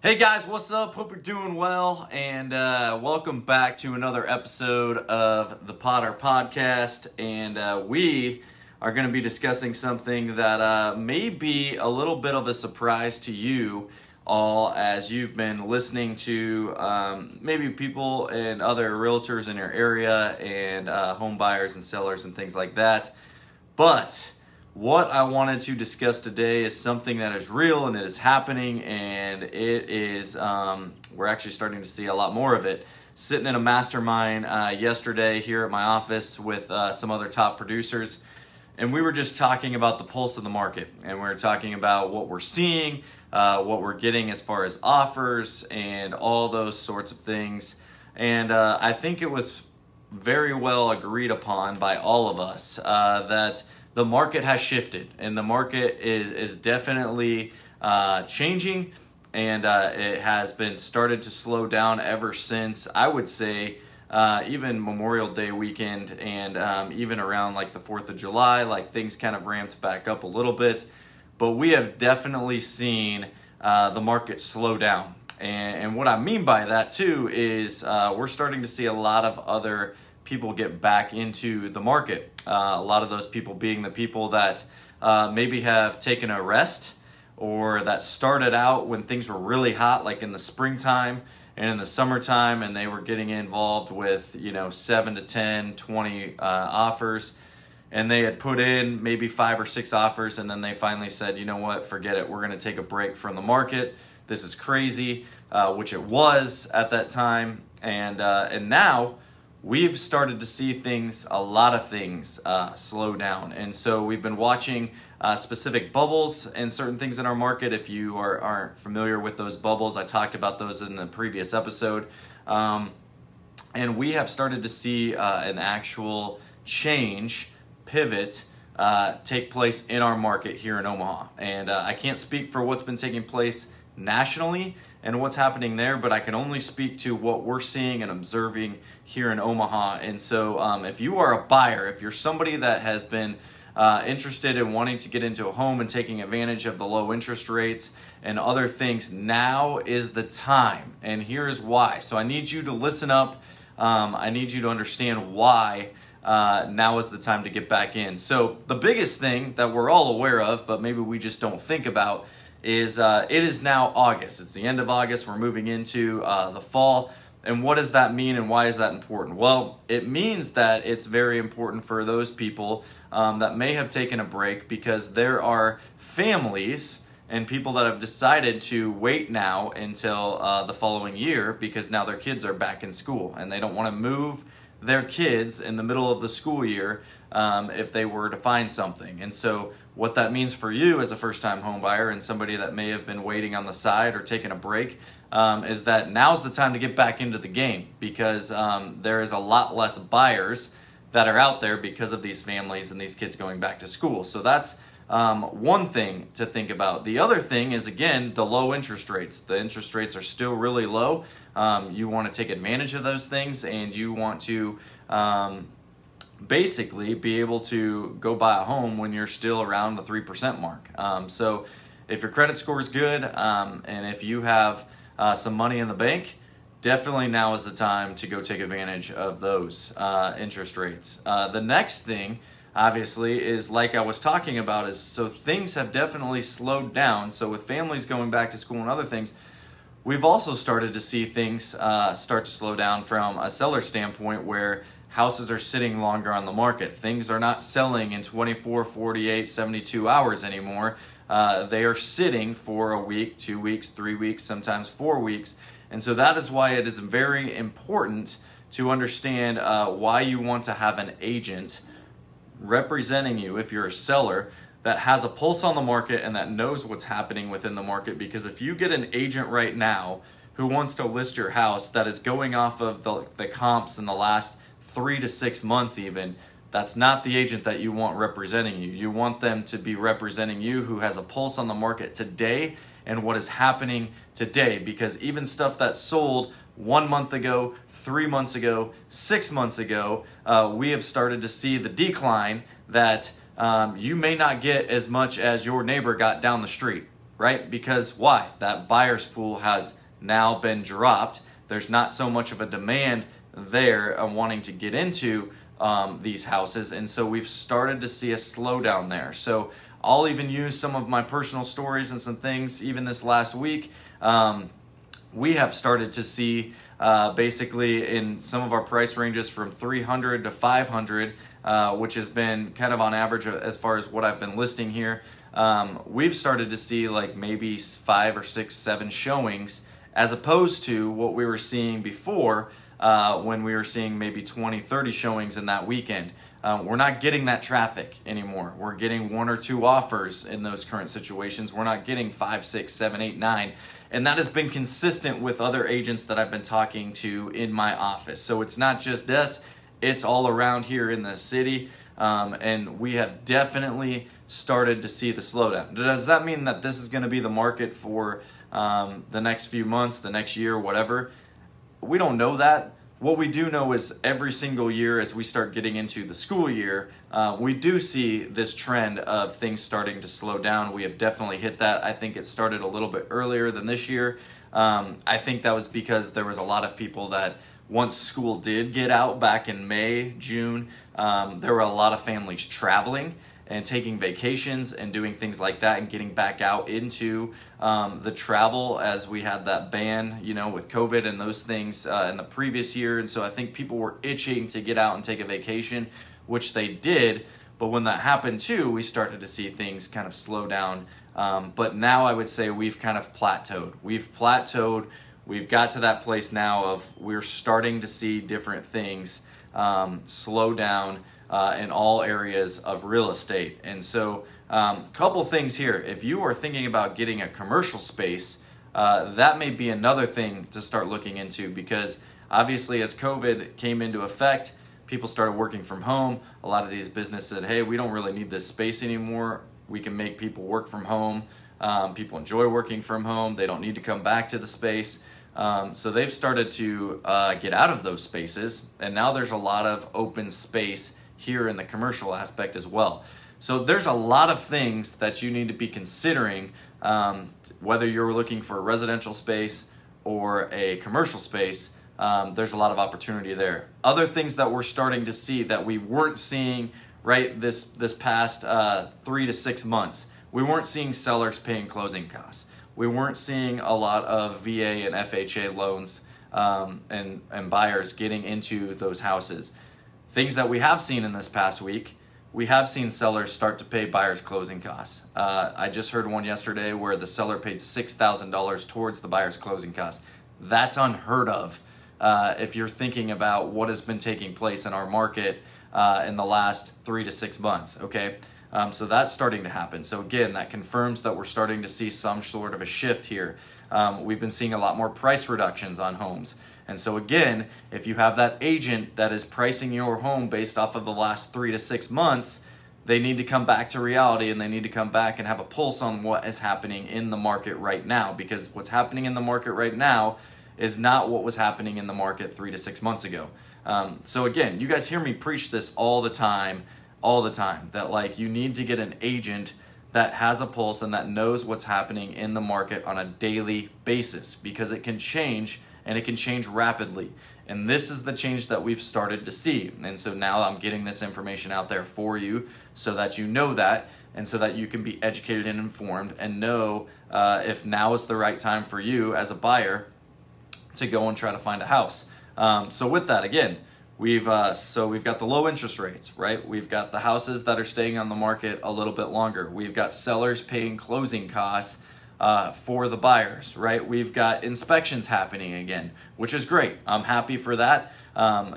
Hey guys, what's up? Hope you're doing well, and welcome back to another episode of the Potter Podcast. And we are going to be discussing something that may be a little bit of a surprise to you all, as you've been listening to maybe people and other realtors in your area and home buyers and sellers and things like that. But what I wanted to discuss today is something that is real and it is happening, and it is, we're actually starting to see a lot more of it. Sitting in a mastermind yesterday here at my office with some other top producers, and we were just talking about the pulse of the market, and we were talking about what we're seeing, what we're getting as far as offers and all those sorts of things. And I think it was very well agreed upon by all of us that the market has shifted, and the market is definitely changing, and it has been started to slow down ever since, I would say, even Memorial Day weekend, and even around like the 4th of July, like things kind of ramped back up a little bit. But we have definitely seen the market slow down. And what I mean by that too is we're starting to see a lot of other people get back into the market. A lot of those people being the people that maybe have taken a rest, or that started out when things were really hot, like in the springtime and in the summertime, and they were getting involved with 7 to 10, 20 offers, and they had put in maybe 5 or 6 offers, and then they finally said, you know what, forget it, we're going to take a break from the market. This is crazy, which it was at that time, and now we've started to see a lot of things slow down. And so we've been watching specific bubbles and certain things in our market. If you aren't familiar with those bubbles, I talked about those in the previous episode. And we have started to see an actual pivot take place in our market here in Omaha. And I can't speak for what's been taking place nationally and what's happening there, but I can only speak to what we're seeing and observing here in Omaha. And so if you are a buyer, if you're somebody that has been interested in wanting to get into a home and taking advantage of the low interest rates and other things, now is the time. And here's why. So I need you to listen up. I need you to understand why now is the time to get back in. So the biggest thing that we're all aware of, but maybe we just don't think about, is it is now August. It's the end of August. We're moving into the fall. And what does that mean, and why is that important? Well, it means that it's very important for those people that may have taken a break, because there are families and people that have decided to wait now until the following year, because now their kids are back in school and they don't want to move their kids in the middle of the school year if they were to find something. And so what that means for you as a first-time home buyer and somebody that may have been waiting on the side or taking a break is that now's the time to get back into the game, because there is a lot less buyers that are out there because of these families and these kids going back to school. So that's one thing to think about. The other thing is, again, the low interest rates. The interest rates are still really low. You want to take advantage of those things, and you want to basically be able to go buy a home when you're still around the 3% mark. So if your credit score is good, and if you have some money in the bank, definitely now is the time to go take advantage of those interest rates. The next thing, obviously, is like I was talking about, is so things have definitely slowed down. So with families going back to school and other things, we've also started to see things start to slow down from a seller standpoint, where houses are sitting longer on the market. Things are not selling in 24, 48, 72 hours anymore. They are sitting for a week, 2 weeks, 3 weeks, sometimes 4 weeks. And so that is why it is very important to understand why you want to have an agent representing you, if you're a seller, that has a pulse on the market and that knows what's happening within the market. Because if you get an agent right now who wants to list your house that is going off of the comps in the last 3 to 6 months even, that's not the agent that you want representing you. You want them to be representing you who has a pulse on the market today and what is happening today. Because even stuff that sold 1 month ago, 3 months ago, 6 months ago, we have started to see the decline that you may not get as much as your neighbor got down the street. right? Because why? That buyer's pool has now been dropped. There's not so much of a demand there wanting to get into these houses, and so we've started to see a slowdown there. So I'll even use some of my personal stories and some things even this last week. We have started to see basically in some of our price ranges from 300 to 500, which has been kind of on average as far as what I've been listing here. We've started to see like maybe 5 or 6, 7 showings, as opposed to what we were seeing before when we were seeing maybe 20, 30 showings in that weekend. We're not getting that traffic anymore. We're getting 1 or 2 offers in those current situations. We're not getting 5, 6, 7, 8, 9. And that has been consistent with other agents that I've been talking to in my office. So it's not just us, it's all around here in the city. And we have definitely started to see the slowdown. Does that mean that this is going to be the market for the next few months, the next year, whatever? We don't know that. What we do know is every single year as we start getting into the school year, we do see this trend of things starting to slow down. We have definitely hit that. I think it started a little bit earlier than this year. I think that was because there was a lot of people that once school did get out back in May, June, there were a lot of families traveling and taking vacations and doing things like that and getting back out into the travel as we had that ban, with COVID and those things in the previous year. And so I think people were itching to get out and take a vacation, which they did. But when that happened too, we started to see things kind of slow down. But now I would say we've kind of plateaued. We've got to that place now of we're starting to see different things slow down in all areas of real estate. And so couple things here. If you are thinking about getting a commercial space, that may be another thing to start looking into, because obviously as COVID came into effect, people started working from home. A lot of these businesses said, hey, we don't really need this space anymore. We can make people work from home. People enjoy working from home. They don't need to come back to the space. So they've started to get out of those spaces, and now there's a lot of open space here in the commercial aspect as well. So there's a lot of things that you need to be considering, whether you're looking for a residential space or a commercial space. There's a lot of opportunity there. Other things that we're starting to see that we weren't seeing right this past 3 to 6 months. We weren't seeing sellers paying closing costs. We weren't seeing a lot of VA and FHA loans and buyers getting into those houses. Things that we have seen in this past week, we have seen sellers start to pay buyers closing costs. I just heard one yesterday where the seller paid $6,000 towards the buyer's closing costs. That's unheard of if you're thinking about what has been taking place in our market in the last 3 to 6 months, okay? So that's starting to happen. So again, that confirms that we're starting to see some sort of a shift here. We've been seeing a lot more price reductions on homes. And so again, if you have that agent that is pricing your home based off of the last 3 to 6 months, they need to come back to reality, and they need to come back and have a pulse on what is happening in the market right now, because what's happening in the market right now is not what was happening in the market 3 to 6 months ago. So again, you guys hear me preach this all the time, that like you need to get an agent that has a pulse and that knows what's happening in the market on a daily basis, because it can change, and it can change rapidly. And this is the change that we've started to see. And so now I'm getting this information out there for you so that you know that, and so that you can be educated and informed and know if now is the right time for you as a buyer to go and try to find a house. So with that, again, we've got the low interest rates, right? We've got the houses that are staying on the market a little bit longer. We've got sellers paying closing costs for the buyers, right? We've got inspections happening again, which is great. I'm happy for that.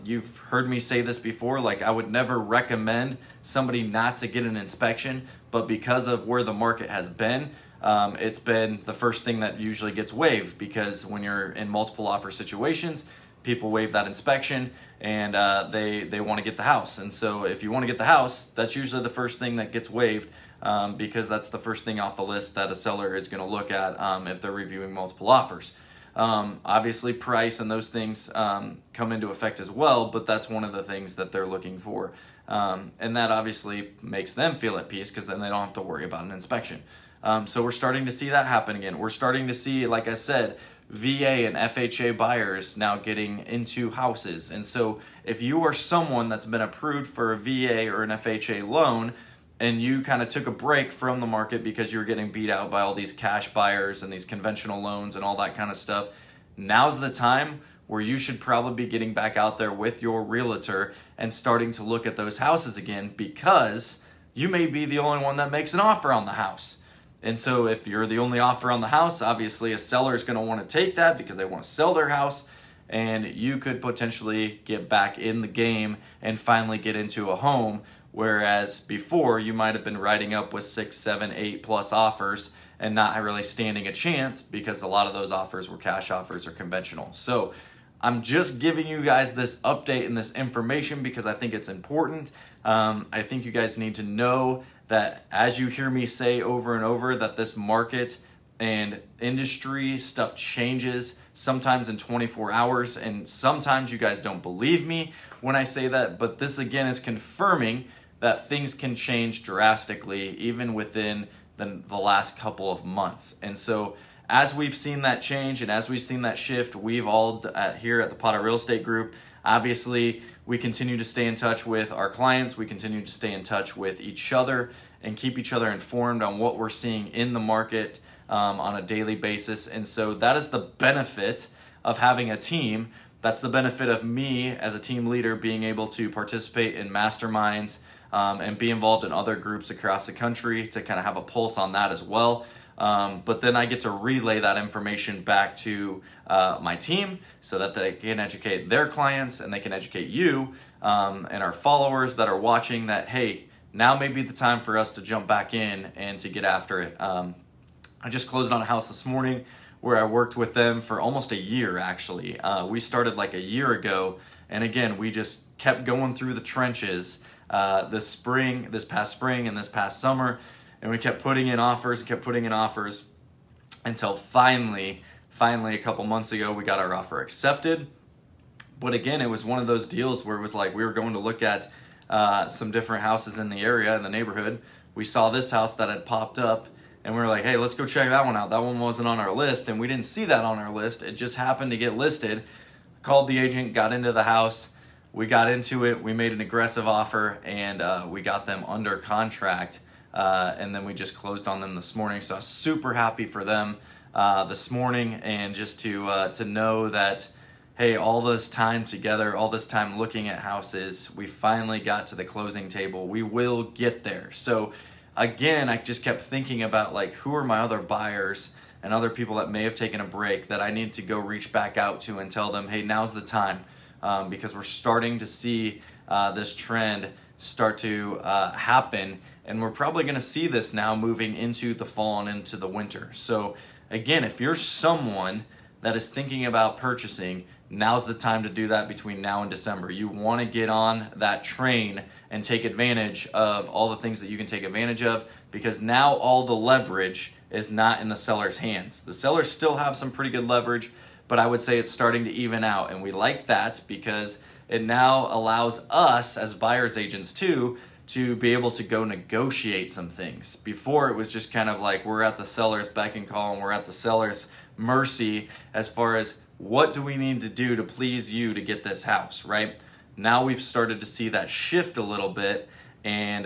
You've heard me say this before, like I would never recommend somebody not to get an inspection, but because of where the market has been, it's been the first thing that usually gets waived, because when you're in multiple offer situations, people waive that inspection, and they want to get the house. And so if you want to get the house, that's usually the first thing that gets waived, because that's the first thing off the list that a seller is going to look at if they're reviewing multiple offers. Obviously price and those things come into effect as well, but that's one of the things that they're looking for. And that obviously makes them feel at peace, because then they don't have to worry about an inspection. So we're starting to see that happen again. We're starting to see, like I said, VA and FHA buyers now getting into houses. And so if you are someone that's been approved for a VA or an FHA loan, and you kind of took a break from the market because you were getting beat out by all these cash buyers and these conventional loans and all that kind of stuff, now's the time where you should probably be getting back out there with your realtor and starting to look at those houses again, because you may be the only one that makes an offer on the house. And so if you're the only offer on the house, obviously a seller is going to want to take that because they want to sell their house, and you could potentially get back in the game and finally get into a home. Whereas before, you might have been riding up with 6, 7, 8+ offers and not really standing a chance because a lot of those offers were cash offers or conventional. So I'm just giving you guys this update and this information because I think it's important. I think you guys need to know that, as you hear me say over and over, that this market and industry stuff changes sometimes in 24 hours. And sometimes you guys don't believe me when I say that, but this again is confirming that things can change drastically even within the last couple of months. And so as we've seen that change and as we've seen that shift, we've all here at the Potter Real Estate Group, obviously we continue to stay in touch with our clients. We continue to stay in touch with each other and keep each other informed on what we're seeing in the market on a daily basis. And so that is the benefit of having a team. That's the benefit of me as a team leader being able to participate in masterminds and be involved in other groups across the country to kind of have a pulse on that as well. But then I get to relay that information back to my team so that they can educate their clients and they can educate you and our followers that are watching that, hey, now may be the time for us to jump back in and to get after it. I just closed on a house this morning where I worked with them for almost a year, actually. We started like a year ago, and again, we just kept going through the trenches this past spring and this past summer, and we kept putting in offers until finally a couple months ago, we got our offer accepted. But again, it was one of those deals where it was like we were going to look at some different houses in the area, in the neighborhood. We saw this house that had popped up, and we were like, hey, let's go check that one out. That one wasn't on our list, and we didn't see that on our list. It just happened to get listed. Called the agent, got into the house. We got into it. We made an aggressive offer, and we got them under contract. And then we just closed on them this morning. So I was super happy for them this morning, and just to know that, hey, all this time together, all this time looking at houses, we finally got to the closing table. We will get there. So again, I just kept thinking about, like, who are my other buyers and other people that may have taken a break that I need to go reach back out to and tell them, hey, now's the time, because we're starting to see this trend start to happen, and we're probably going to see this now moving into the fall and into the winter. So again, if you're someone that is thinking about purchasing, now's the time to do that between now and December. You want to get on that train and take advantage of all the things that you can take advantage of, because now all the leverage is not in the seller's hands. The sellers still have some pretty good leverage, but I would say it's starting to even out, and we like that because it now allows us as buyer's agents too to be able to go negotiate some things. Before, it was just kind of like we're at the seller's beck and call, and we're at the seller's mercy as far as what do we need to do to please you to get this house, right? Now we've started to see that shift a little bit, and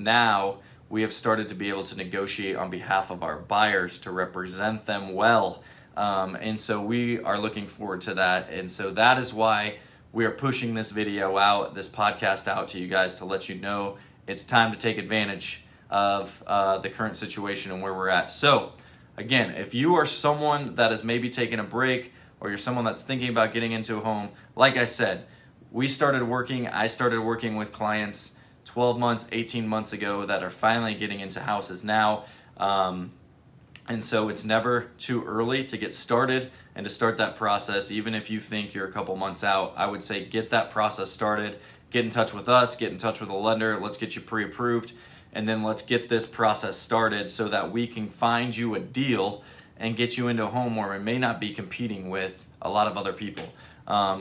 now we have started to be able to negotiate on behalf of our buyers to represent them well. And so we are looking forward to that. And so that is why we are pushing this video out, this podcast out to you guys, to let you know it's time to take advantage of the current situation and where we're at. So again, if you are someone that is maybe taking a break, or you're someone that's thinking about getting into a home, like I said, I started working with clients 12 months, 18 months ago that are finally getting into houses now. And so it's never too early to get started and to start that process. Even if you think you're a couple months out, I would say get that process started. Get in touch with us, get in touch with a lender. Let's get you pre-approved, and then let's get this process started so that we can find you a deal and get you into a home where we may not be competing with a lot of other people.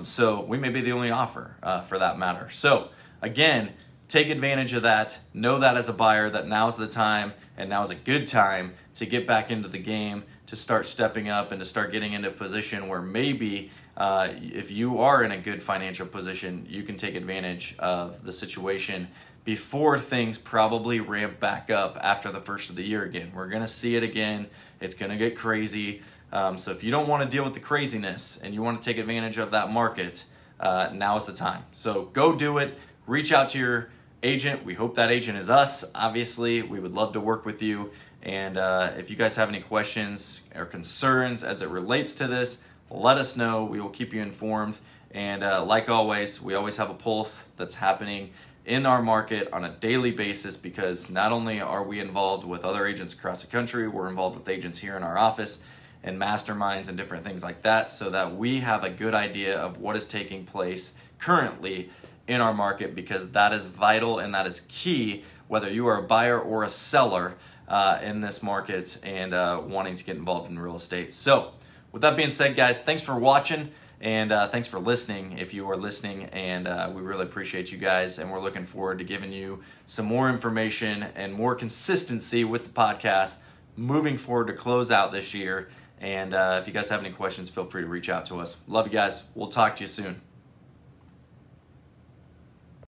So we may be the only offer for that matter. So again, take advantage of that. Know that as a buyer that now's the time, and now's a good time to get back into the game, to start stepping up and to start getting into a position where maybe if you are in a good financial position, you can take advantage of the situation before things probably ramp back up after the first of the year again. We're going to see it again. It's going to get crazy. So if you don't want to deal with the craziness and you want to take advantage of that market, now is the time. So go do it. Reach out to your agent. We hope that agent is us. Obviously, we would love to work with you. And if you guys have any questions or concerns as it relates to this, let us know. We will keep you informed. And like always, we always have a pulse that's happening in our market on a daily basis, because not only are we involved with other agents across the country, we're involved with agents here in our office and masterminds and different things like that, so that we have a good idea of what is taking place currently in our market, because that is vital and that is key, whether you are a buyer or a seller in this market and wanting to get involved in real estate. So with that being said, guys, thanks for watching. And thanks for listening if you are listening, and we really appreciate you guys, and we're looking forward to giving you some more information and more consistency with the podcast moving forward to close out this year. And if you guys have any questions, feel free to reach out to us. Love you guys. We'll talk to you soon.